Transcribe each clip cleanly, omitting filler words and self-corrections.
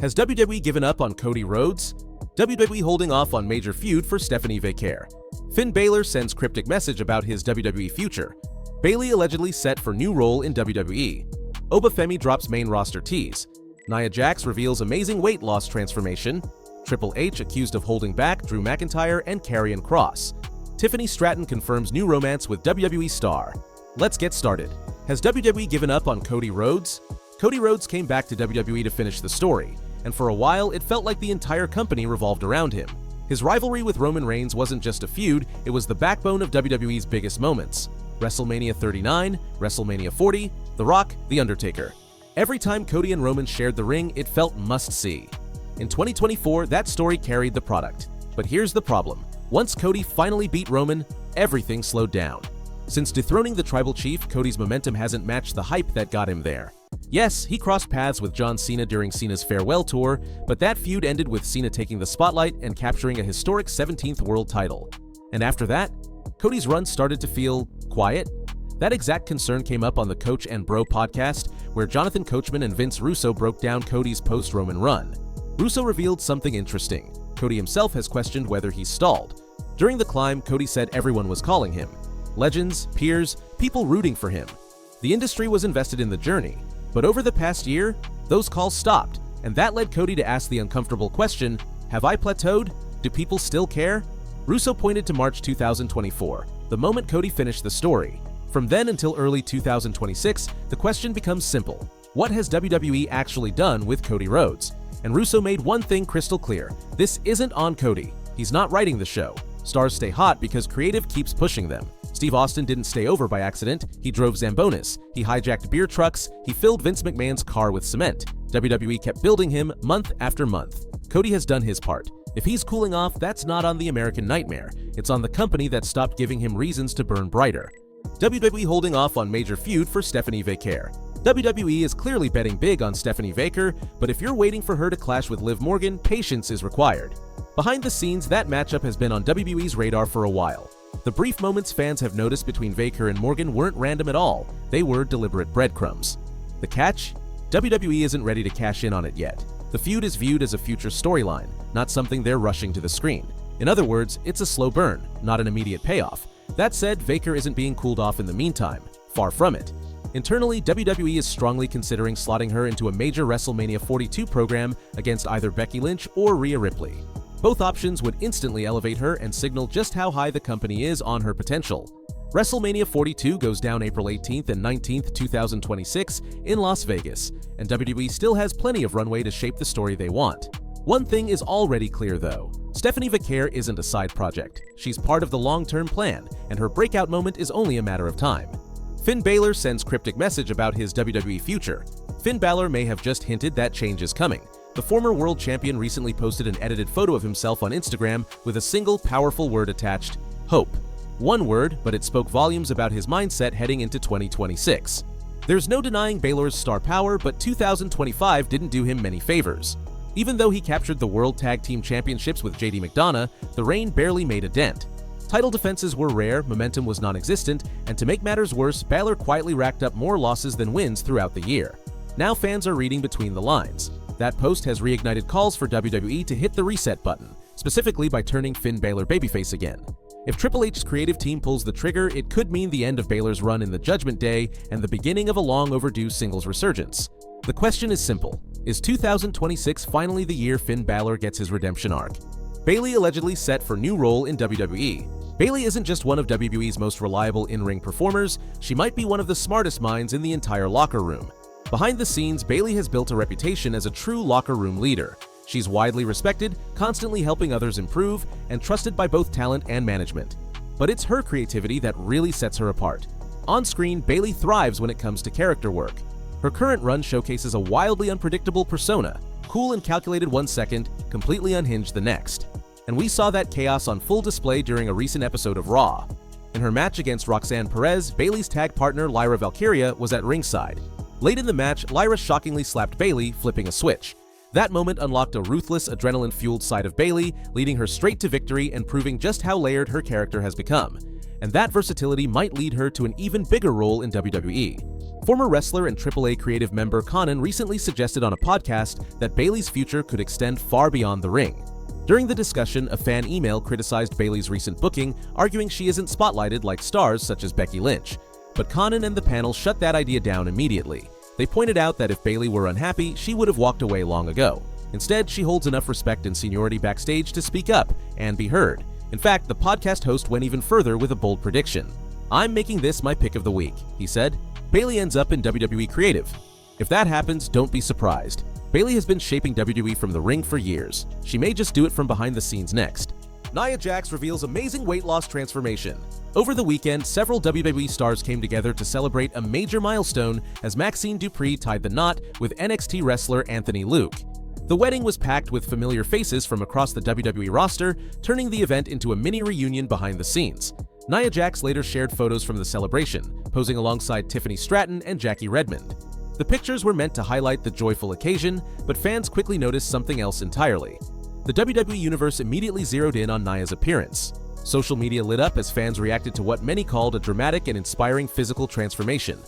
Has WWE given up on Cody Rhodes? WWE holding off on Major Feud for Stephanie Vaquer. Finn Balor sends cryptic message about his WWE future. Bayley allegedly set for new role in WWE. Oba Femi drops main roster tease. Nia Jax reveals amazing weight loss transformation. Triple H accused of holding back Drew McIntyre and Karrion Kross. Tiffany Stratton confirms new romance with WWE star. Let's get started. Has WWE given up on Cody Rhodes? Cody Rhodes came back to WWE to finish the story, and for a while it felt like the entire company revolved around him. His rivalry with Roman Reigns wasn't just a feud, it was the backbone of WWE's biggest moments. WrestleMania 39, WrestleMania 40, The Rock, The Undertaker. Every time Cody and Roman shared the ring, it felt must-see. In 2024, that story carried the product. But here's the problem. Once Cody finally beat Roman, everything slowed down. Since dethroning the tribal chief, Cody's momentum hasn't matched the hype that got him there. Yes, he crossed paths with John Cena during Cena's farewell tour, but that feud ended with Cena taking the spotlight and capturing a historic 17th world title. And after that, Cody's run started to feel quiet. That exact concern came up on the Coach and Bro podcast, where Jonathan Coachman and Vince Russo broke down Cody's post-Roman run. Russo revealed something interesting. Cody himself has questioned whether he's stalled. During the climb, Cody said everyone was calling him. Legends, peers, people rooting for him. The industry was invested in the journey. But over the past year, those calls stopped, and that led Cody to ask the uncomfortable question, have I plateaued? Do people still care? Russo pointed to March 2024, the moment Cody finished the story. From then until early 2026, the question becomes simple. What has WWE actually done with Cody Rhodes? And Russo made one thing crystal clear. This isn't on Cody. He's not writing the show. Stars stay hot because creative keeps pushing them. Steve Austin didn't stay over by accident. He drove Zambonis. He hijacked beer trucks. He filled Vince McMahon's car with cement. WWE kept building him month after month. Cody has done his part. If he's cooling off, that's not on the American Nightmare. It's on the company that stopped giving him reasons to burn brighter. WWE holding off on Major Feud for Stephanie Vaquer. WWE is clearly betting big on Stephanie Vaquer, but if you're waiting for her to clash with Liv Morgan, patience is required. Behind the scenes, that matchup has been on WWE's radar for a while. The brief moments fans have noticed between Vaquer and Morgan weren't random at all. They were deliberate breadcrumbs. The catch? WWE isn't ready to cash in on it yet. The feud is viewed as a future storyline, not something they're rushing to the screen. In other words, it's a slow burn, not an immediate payoff. That said, Vaquer isn't being cooled off in the meantime. Far from it. Internally, WWE is strongly considering slotting her into a major WrestleMania 42 program against either Becky Lynch or Rhea Ripley. Both options would instantly elevate her and signal just how high the company is on her potential. WrestleMania 42 goes down April 18th and 19th, 2026 in Las Vegas, and WWE still has plenty of runway to shape the story they want. One thing is already clear though. Stephanie Vaquer isn't a side project. She's part of the long-term plan, and her breakout moment is only a matter of time. Finn Balor sends cryptic message about his WWE future. Finn Balor may have just hinted that change is coming. The former world champion recently posted an edited photo of himself on Instagram with a single powerful word attached, hope. One word, but it spoke volumes about his mindset heading into 2026. There's no denying Balor's star power, but 2025 didn't do him many favors. Even though he captured the World Tag Team Championships with JD McDonough, the reign barely made a dent. Title defenses were rare, momentum was non-existent, and to make matters worse, Balor quietly racked up more losses than wins throughout the year. Now fans are reading between the lines. That post has reignited calls for WWE to hit the reset button, specifically by turning Finn Balor babyface again. If Triple H's creative team pulls the trigger, it could mean the end of Balor's run in the Judgment Day and the beginning of a long overdue singles resurgence. The question is simple. Is 2026 finally the year Finn Balor gets his redemption arc? Bayley allegedly set for new role in WWE. Bayley isn't just one of WWE's most reliable in-ring performers, she might be one of the smartest minds in the entire locker room. Behind the scenes, Bayley has built a reputation as a true locker room leader. She's widely respected, constantly helping others improve, and trusted by both talent and management. But it's her creativity that really sets her apart. On screen, Bayley thrives when it comes to character work. Her current run showcases a wildly unpredictable persona, cool and calculated one second, completely unhinged the next. And we saw that chaos on full display during a recent episode of Raw. In her match against Roxanne Perez, Bayley's tag partner Lyra Valkyria was at ringside. Late in the match, Lyra shockingly slapped Bayley, flipping a switch. That moment unlocked a ruthless, adrenaline-fueled side of Bayley, leading her straight to victory and proving just how layered her character has become. and that versatility might lead her to an even bigger role in WWE. Former wrestler and AAA creative member Karrion recently suggested on a podcast that Bayley's future could extend far beyond the ring. During the discussion, a fan email criticized Bayley's recent booking, arguing she isn't spotlighted like stars such as Becky Lynch. But Karrion and the panel shut that idea down immediately. They pointed out that if Bayley were unhappy, she would have walked away long ago. Instead, she holds enough respect and seniority backstage to speak up and be heard. In fact, the podcast host went even further with a bold prediction. "I'm making this my pick of the week," he said. Bayley ends up in WWE Creative. If that happens, don't be surprised. Bayley has been shaping WWE from the ring for years. She may just do it from behind the scenes next. Nia Jax reveals amazing weight loss transformation. Over the weekend, several WWE stars came together to celebrate a major milestone as Maxine Dupree tied the knot with NXT wrestler Anthony Luke. The wedding was packed with familiar faces from across the WWE roster, turning the event into a mini reunion behind the scenes. Nia Jax later shared photos from the celebration, posing alongside Tiffany Stratton and Jackie Redmond. The pictures were meant to highlight the joyful occasion, but fans quickly noticed something else entirely. The WWE Universe immediately zeroed in on Nia's appearance. Social media lit up as fans reacted to what many called a dramatic and inspiring physical transformation.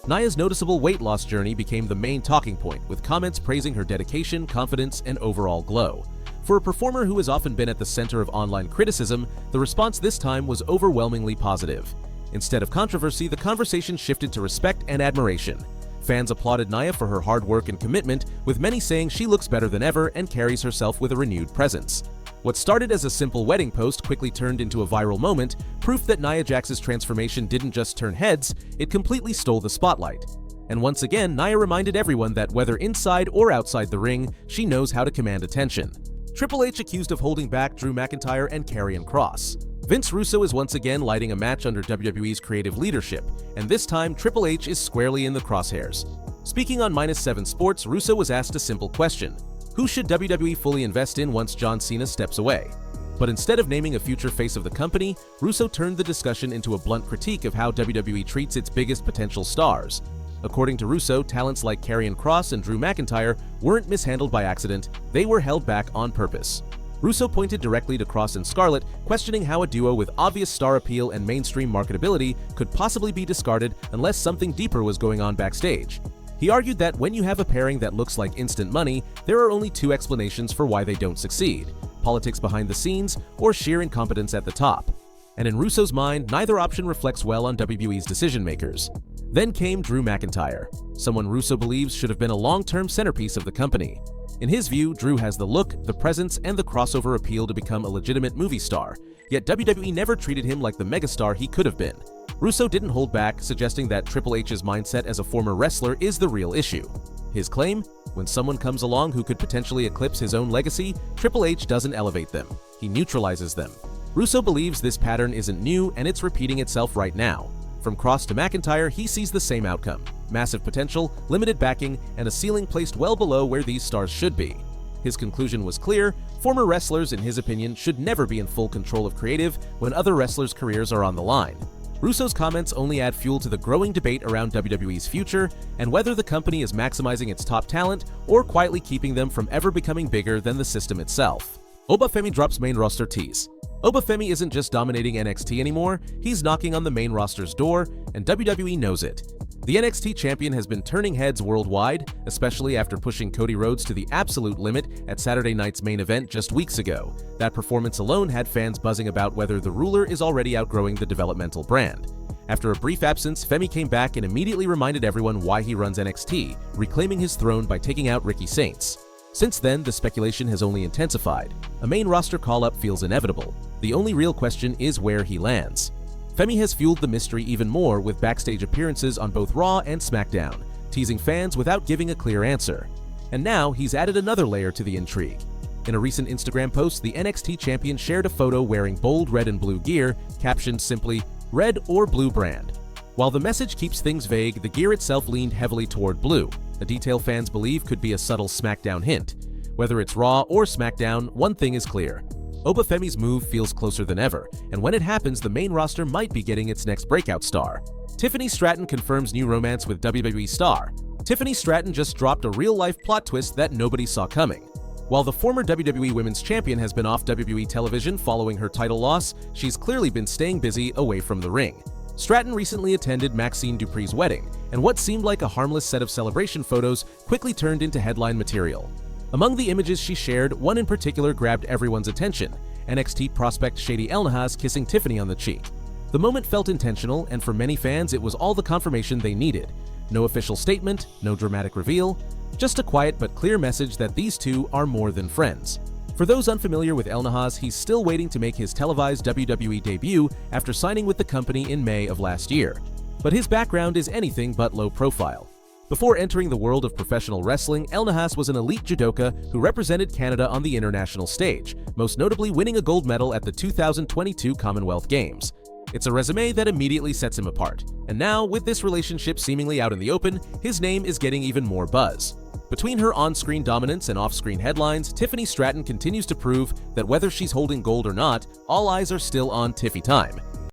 Nia's noticeable weight loss journey became the main talking point, with comments praising her dedication, confidence, and overall glow. For a performer who has often been at the center of online criticism, the response this time was overwhelmingly positive. Instead of controversy, the conversation shifted to respect and admiration. Fans applauded Nia for her hard work and commitment, with many saying she looks better than ever and carries herself with a renewed presence. What started as a simple wedding post quickly turned into a viral moment, proof that Nia Jax's transformation didn't just turn heads, it completely stole the spotlight. And once again, Nia reminded everyone that whether inside or outside the ring, she knows how to command attention. Triple H accused of holding back Drew McIntyre and Karrion Kross. Vince Russo is once again lighting a match under WWE's creative leadership, and this time Triple H is squarely in the crosshairs. Speaking on -7 Sports, Russo was asked a simple question: who should WWE fully invest in once John Cena steps away? But instead of naming a future face of the company, Russo turned the discussion into a blunt critique of how WWE treats its biggest potential stars. According to Russo, talents like Karrion Kross and Drew McIntyre weren't mishandled by accident, they were held back on purpose. Russo pointed directly to Kross and Scarlett, questioning how a duo with obvious star appeal and mainstream marketability could possibly be discarded unless something deeper was going on backstage. He argued that when you have a pairing that looks like instant money, there are only two explanations for why they don't succeed: politics behind the scenes or sheer incompetence at the top. And in Russo's mind, neither option reflects well on WWE's decision-makers. Then came Drew McIntyre, someone Russo believes should have been a long-term centerpiece of the company. In his view, Drew has the look, the presence, and the crossover appeal to become a legitimate movie star, yet WWE never treated him like the megastar he could have been. Russo didn't hold back, suggesting that Triple H's mindset as a former wrestler is the real issue. His claim? When someone comes along who could potentially eclipse his own legacy, Triple H doesn't elevate them, he neutralizes them. Russo believes this pattern isn't new and it's repeating itself right now. From Kross to McIntyre, he sees the same outcome: massive potential, limited backing, and a ceiling placed well below where these stars should be. His conclusion was clear: former wrestlers, in his opinion, should never be in full control of creative when other wrestlers' careers are on the line. Russo's comments only add fuel to the growing debate around WWE's future and whether the company is maximizing its top talent or quietly keeping them from ever becoming bigger than the system itself. Oba Femi drops main roster tease. Oba Femi isn't just dominating NXT anymore, he's knocking on the main roster's door, and WWE knows it. The NXT champion has been turning heads worldwide, especially after pushing Cody Rhodes to the absolute limit at Saturday night's main event just weeks ago. That performance alone had fans buzzing about whether the ruler is already outgrowing the developmental brand. After a brief absence, Femi came back and immediately reminded everyone why he runs NXT, reclaiming his throne by taking out Ricky Saints. Since then, the speculation has only intensified. A main roster call-up feels inevitable. The only real question is where he lands. Femi has fueled the mystery even more with backstage appearances on both Raw and SmackDown, teasing fans without giving a clear answer. And now he's added another layer to the intrigue. In a recent Instagram post, the NXT champion shared a photo wearing bold red and blue gear, captioned simply, "Red or Blue brand." While the message keeps things vague, the gear itself leaned heavily toward blue, a detail fans believe could be a subtle SmackDown hint. Whether it's Raw or SmackDown, one thing is clear: Oba Femi's move feels closer than ever, and when it happens, the main roster might be getting its next breakout star. Tiffany Stratton confirms new romance with WWE star. Tiffany Stratton just dropped a real-life plot twist that nobody saw coming. While the former WWE Women's Champion has been off WWE television following her title loss, she's clearly been staying busy away from the ring. Stratton recently attended Maxine Dupree's wedding, and what seemed like a harmless set of celebration photos quickly turned into headline material. Among the images she shared, one in particular grabbed everyone's attention: NXT prospect Shady Elnahas kissing Tiffany on the cheek. The moment felt intentional, and for many fans it was all the confirmation they needed. No official statement, no dramatic reveal, just a quiet but clear message that these two are more than friends. For those unfamiliar with Elnahas, he's still waiting to make his televised WWE debut after signing with the company in May of last year. But his background is anything but low profile. Before entering the world of professional wrestling, Elnahas was an elite judoka who represented Canada on the international stage, most notably winning a gold medal at the 2022 Commonwealth Games. It's a resume that immediately sets him apart, and now, with this relationship seemingly out in the open, his name is getting even more buzz. Between her on-screen dominance and off-screen headlines, Tiffany Stratton continues to prove that whether she's holding gold or not, all eyes are still on Tiffy time.